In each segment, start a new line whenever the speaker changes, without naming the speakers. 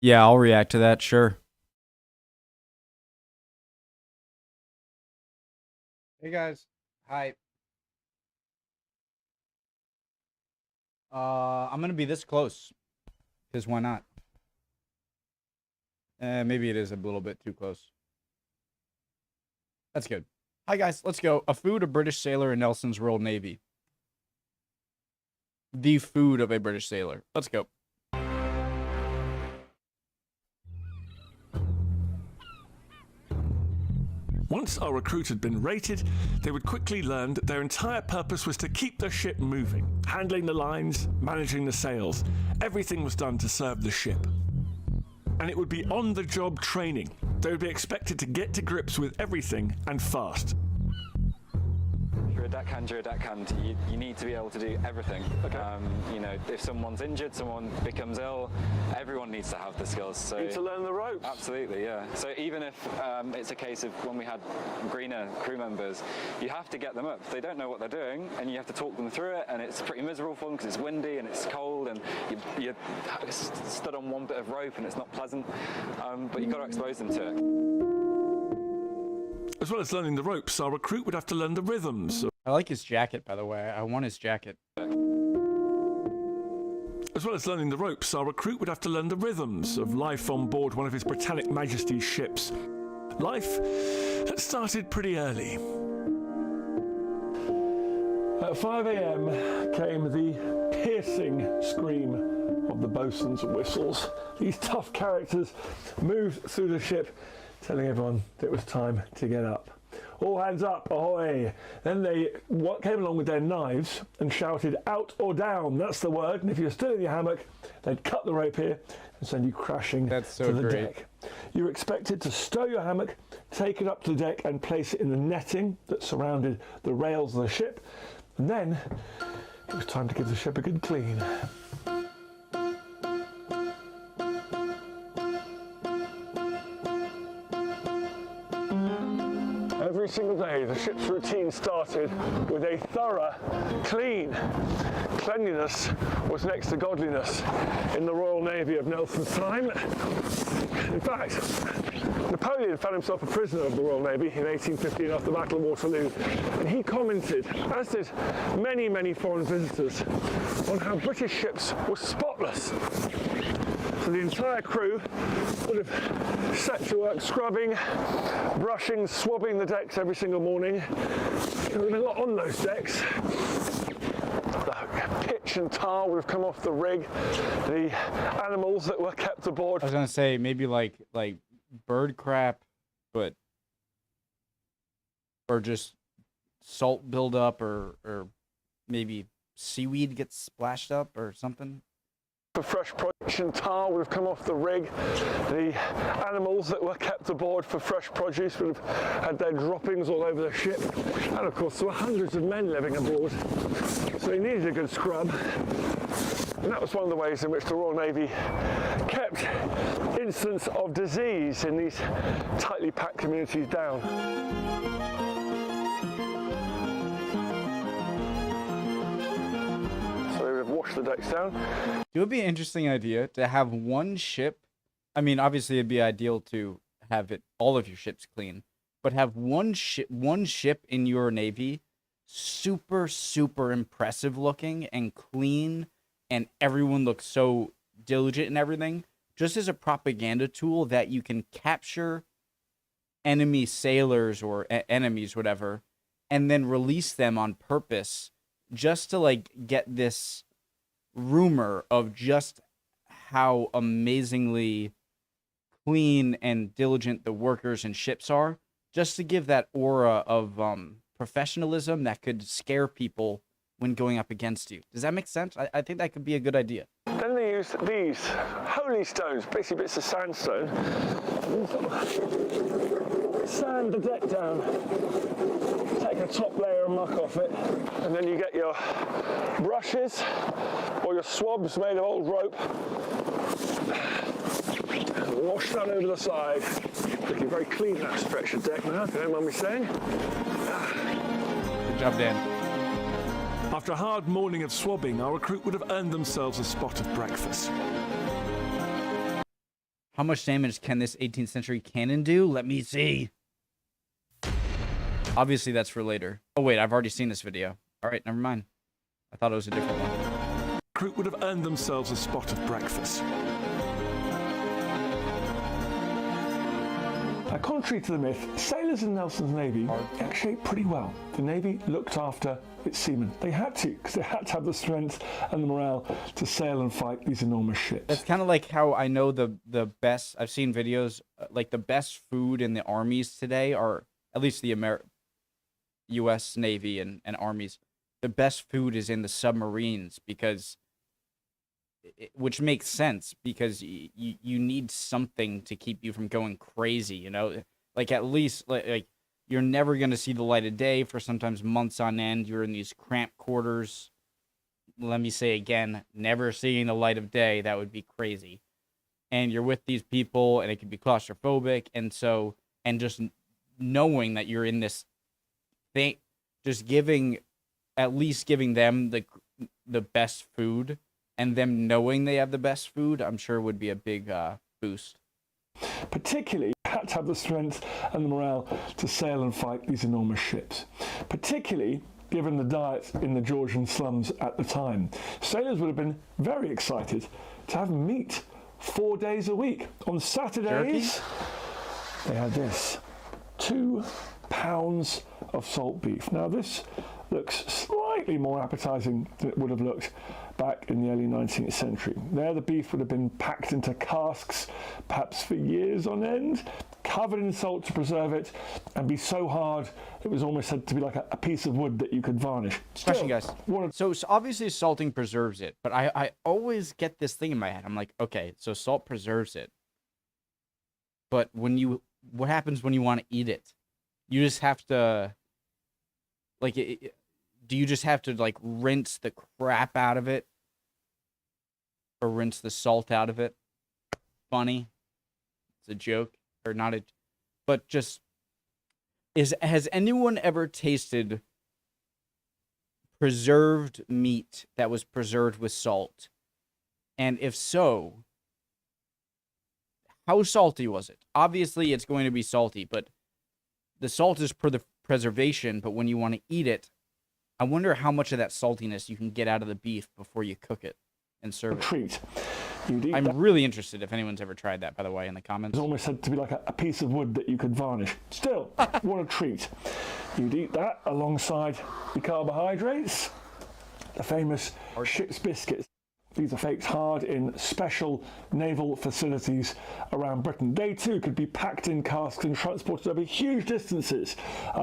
Yeah, I'll react to that, sure.
Hey guys, hi. I'm gonna be this close, because why not? Maybe it is a little bit too close. That's good. Hi guys, let's go. A food a British sailor in Nelson's Royal Navy. The food of a British sailor. Let's go.
Once our recruit had been rated, they would quickly learn that their entire purpose was to keep the ship moving, handling the lines, managing the sails. Everything was done to serve the ship. And it would be on-the-job training. They would be expected to get to grips with everything and fast.
You're a deckhand, you need to be able to do everything.
Okay.
You know, if someone's injured, someone becomes ill, everyone needs to have the skills. So
You need to learn the ropes.
Absolutely, yeah. So even if it's a case of when we had greener crew members, you have to get them up. They don't know what they're doing, and you have to talk them through it, and it's pretty miserable for them because it's windy and it's cold, and you're stood on one bit of rope and it's not pleasant, but you've got to expose them to it.
As well as learning the ropes, our recruit would have to learn the rhythms.
I like his jacket, by the way. I want his jacket.
As well as learning the ropes, our recruit would have to learn the rhythms of life on board one of His Britannic Majesty's ships. Life had started pretty early. At 5 a.m. came the piercing scream of the bosun's whistles. These tough characters moved through the ship, telling everyone that it was time to get up. All hands up, ahoy! Then they came along with their knives and shouted, out or down, that's the word. And if you're still in your hammock, they'd cut the rope here and send you crashing to the deck. You were expected to stow your hammock, take it up to the deck and place it in the netting that surrounded the rails of the ship. And then it was time to give the ship a good clean. Every single day, the ship's routine started with a thorough clean. Cleanliness was next to godliness in the Royal Navy of Nelson's time. In fact, Napoleon found himself a prisoner of the Royal Navy in 1815 after the Battle of Waterloo, and he commented, as did many, many foreign visitors, on how British ships were spotless. So the entire crew would have set to work scrubbing, brushing, swabbing the decks every single morning. There would have been a lot on those decks. The pitch and tar would have come off the rig. The animals that were kept aboard.
I was gonna say maybe like bird crap, or just salt buildup, or maybe seaweed gets splashed up or something.
For fresh produce and tar would have come off the rig. The animals that were kept aboard for fresh produce would have had their droppings all over the ship. And of course there were hundreds of men living aboard, so they needed a good scrub. And that was one of the ways in which the Royal Navy kept incidents of disease in these tightly packed communities down. Wash the decks down.
It would be an interesting idea to have one ship. I mean, obviously it'd be ideal to have all of your ships clean, but have one ship in your navy super impressive looking and clean, and everyone looks so diligent and everything, just as a propaganda tool that you can capture enemy sailors or enemies, whatever, and then release them on purpose just to like get this rumor of just how amazingly clean and diligent the workers and ships are, just to give that aura of professionalism that could scare people when going up against you. Does that make sense? I think that could be a good idea.
Then they use these holy stones, basically bits of sandstone. Sand the deck down, take a top layer of muck off it, and then you get your brushes or your swabs made of old rope, and wash that over the side. Looking very clean, that stretch of deck now, if you don't mind me saying.
Good job, Dan.
After a hard morning of swabbing, our recruit would have earned themselves a spot of breakfast.
How much damage can this 18th century cannon do? Let me see. Obviously, that's for later. Oh, wait, I've already seen this video. All right, never mind. I thought it was a different one.
Crew would have earned themselves a spot of breakfast. Now, contrary to the myth, sailors in Nelson's Navy actually ate pretty well. The Navy looked after its seamen. They had to, because they had to have the strength and the morale to sail and fight these enormous ships.
That's kind of like how I know the best, I've seen videos, like the best food in the armies today are, at least the U.S. Navy and armies, the best food is in the submarines because, which makes sense because you need something to keep you from going crazy, you know? Like at least, like you're never going to see the light of day for sometimes months on end. You're in these cramped quarters. Let me say again, never seeing the light of day. That would be crazy. And you're with these people and it could be claustrophobic. And so, and just knowing that you're in this thing, just at least giving them the best food and them knowing they have the best food, I'm sure would be a big boost.
Particularly, had to have the strength and the morale to sail and fight these enormous ships. Particularly, given the diet in the Georgian slums at the time. Sailors would have been very excited to have meat 4 days a week. On Saturdays,
Jerky?
They had this, 2 pounds of salt beef. Now this looks slightly more appetizing than it would have looked back in the early 19th century. There the beef would have been packed into casks, perhaps for years on end, covered in salt to preserve it, and be so hard it was almost said to be like a piece of wood that you could varnish.
Question, guys. So obviously salting preserves it, but I always get this thing in my head. I'm like, okay, so salt preserves it, but what happens when you want to eat it? You just have to, like, do you just have to, like, rinse the crap out of it? Or rinse the salt out of it? Funny. It's a joke. Or not a... But just... Has anyone ever tasted preserved meat that was preserved with salt? And if so, how salty was it? Obviously, it's going to be salty, but the salt is for the preservation, but when you want to eat it, I wonder how much of that saltiness you can get out of the beef before you cook it and serve it.
Treat.
I'm really interested if anyone's ever tried that, by the way, in the comments.
It's almost said to be like a piece of wood that you could varnish. Still, what a treat. You'd eat that alongside the carbohydrates, the famous ship's biscuits. These are baked hard in special naval facilities around Britain. They too could be packed in casks and transported over huge distances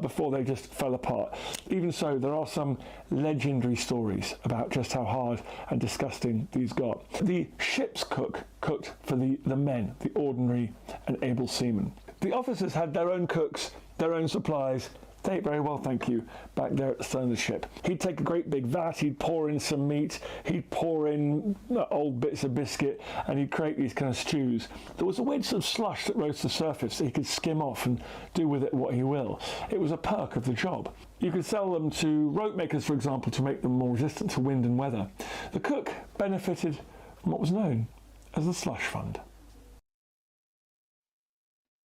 before they just fell apart. Even so, there are some legendary stories about just how hard and disgusting these got. The ship's cook cooked for the men, the ordinary and able seamen. The officers had their own cooks, their own supplies. They ate very well, thank you, back there at the stern of the ship. He'd take a great big vat, he'd pour in some meat, he'd pour in old bits of biscuit, and he'd create these kind of stews. There was a weird sort of slush that rose to the surface that he could skim off and do with it what he will. It was a perk of the job. You could sell them to rope makers, for example, to make them more resistant to wind and weather. The cook benefited from what was known as the slush fund.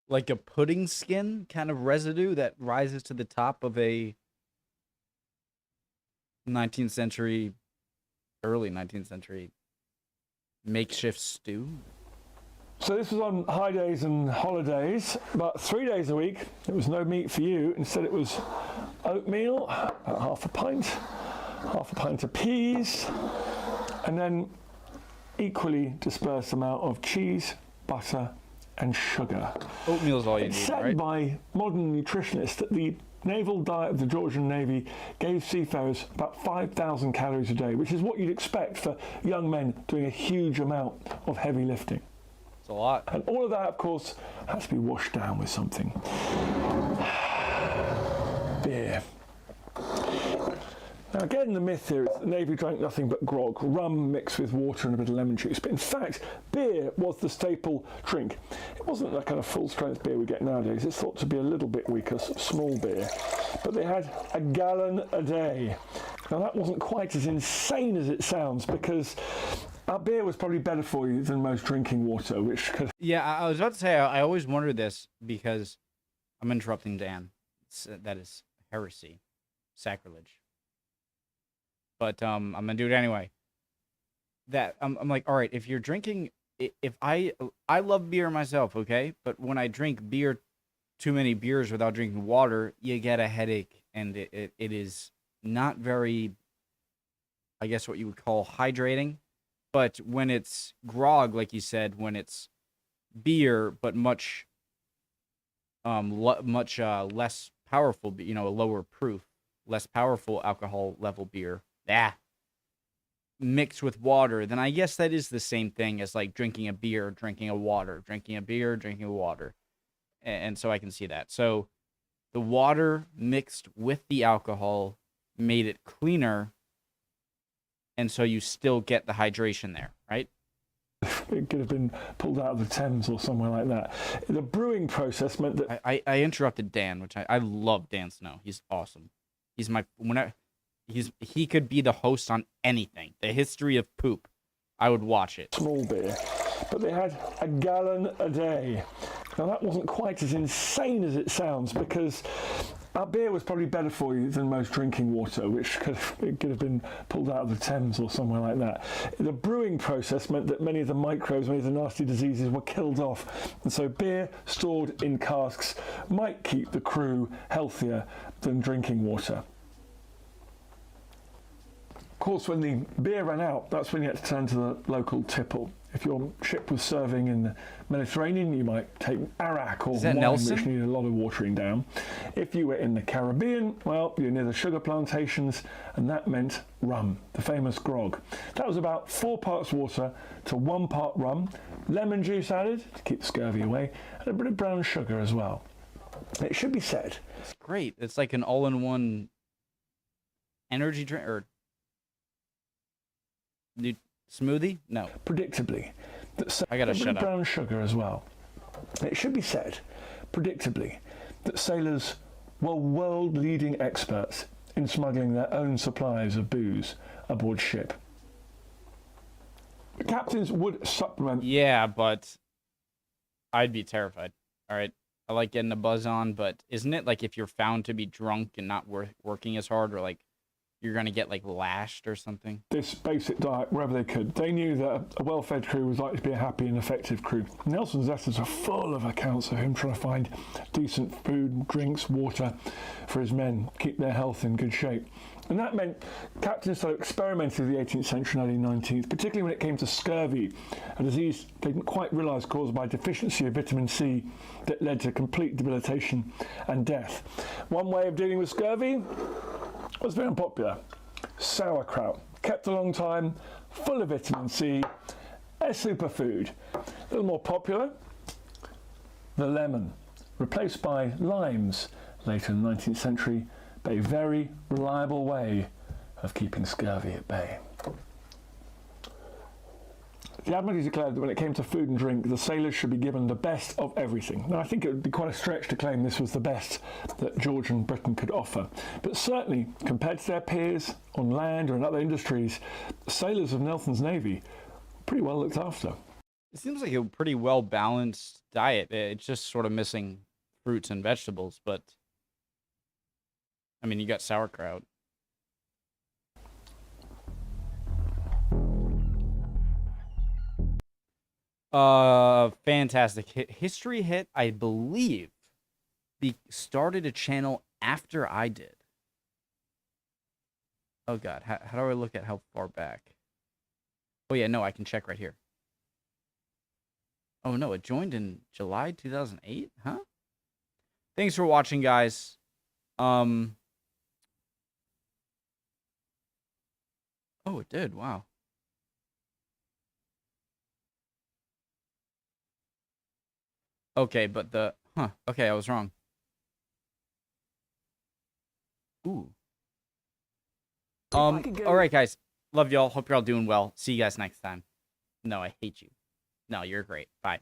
Like a pudding skin kind of residue that rises to the top of a 19th century, early 19th century makeshift stew.
So this was on high days and holidays, but 3 days a week, it was no meat for you. Instead it was oatmeal, about half a pint of peas, and then equally dispersed amount of cheese, butter, and sugar.
Oatmeal's all you need,
It's said
right?
by modern nutritionists that the naval diet of the Georgian Navy gave seafarers about 5,000 calories a day, which is what you'd expect for young men doing a huge amount of heavy lifting.
It's a lot.
And all of that, of course, has to be washed down with something. Beer. Now again, the myth here is the Navy drank nothing but grog, rum mixed with water and a bit of lemon juice. But in fact, beer was the staple drink. It wasn't that kind of full-strength beer we get nowadays. It's thought to be a little bit weaker, small beer. But they had a gallon a day. Now that wasn't quite as insane as it sounds, because Our beer was probably better for you than most drinking water, which could...
Yeah, I was about to say, I always wondered this because I'm interrupting Dan. That is heresy, sacrilege. But I'm gonna do it anyway. I'm like, all right, if you're drinking, if I love beer myself, okay, but when I drink beer, too many beers without drinking water, you get a headache, and it is not very, I guess what you would call hydrating. But when it's grog, like you said, when it's beer, but much less powerful, a lower proof, less powerful alcohol level beer, mixed with water, then I guess that is the same thing as like drinking a beer, drinking a water, drinking a beer, drinking a water. And so I can see that. So the water mixed with the alcohol made it cleaner, and so you still get the hydration there, right?
It could have been pulled out of the Thames or somewhere like that. The brewing process meant that...
I interrupted Dan, which I love Dan Snow. He's awesome. He's my... He could be the host on anything. The history of poop. I would watch it.
Small beer. But they had a gallon a day. Now that wasn't quite as insane as it sounds, because our beer was probably better for you than most drinking water, which could have been pulled out of the Thames or somewhere like that. The brewing process meant that many of the microbes, many of the nasty diseases were killed off. And so beer stored in casks might keep the crew healthier than drinking water. Of course, when the beer ran out, that's when you had to turn to the local tipple. If your ship was serving in the Mediterranean, you might take arak or wine,
Nelson?
which needed a lot of watering down. If you were in the Caribbean, well, you're near the sugar plantations, and that meant rum, the famous grog. That was about 4 parts water to 1 part rum, lemon juice added to keep scurvy away, and a bit of brown sugar as well. It should be said.
It's great. It's like an all-in-one energy drink or smoothie? No.
Predictably.
I gotta shut up.
Brown sugar as well. It should be said, predictably, that sailors were world-leading experts in smuggling their own supplies of booze aboard ship. The captains would supplement...
Yeah, but I'd be terrified. All right? I like getting a buzz on, but isn't it like if you're found to be drunk and not working as hard, or like you're going to get like lashed or something?
This basic diet wherever they could. They knew that a well-fed crew was likely to be a happy and effective crew. Nelson's letters are full of accounts of him trying to find decent food, drinks, water for his men, keep their health in good shape. And that meant captains started experimenting in the 18th century and early 19th, particularly when it came to scurvy, a disease they didn't quite realise caused by deficiency of vitamin C that led to complete debilitation and death. One way of dealing with scurvy was very unpopular. Sauerkraut, kept a long time, full of vitamin C, a superfood. A little more popular, the lemon, replaced by limes later in the 19th century, but a very reliable way of keeping scurvy at bay. The Admiralty declared that when it came to food and drink, the sailors should be given the best of everything. Now, I think it would be quite a stretch to claim this was the best that Georgian Britain could offer. But certainly, compared to their peers on land or in other industries, sailors of Nelson's Navy were pretty well looked after.
It seems like a pretty well-balanced diet. It's just sort of missing fruits and vegetables, but I mean, you got sauerkraut. Fantastic. History Hit, I believe, started a channel after I did. Oh, God. How do I look at how far back? Oh, yeah, no, I can check right here. Oh, no, it joined in July 2008? Huh? Thanks for watching, guys. Oh, it did. Wow. Okay, but okay, I was wrong. Ooh. All right, guys. Love y'all. Hope you're all doing well. See you guys next time. No, I hate you. No, you're great. Bye.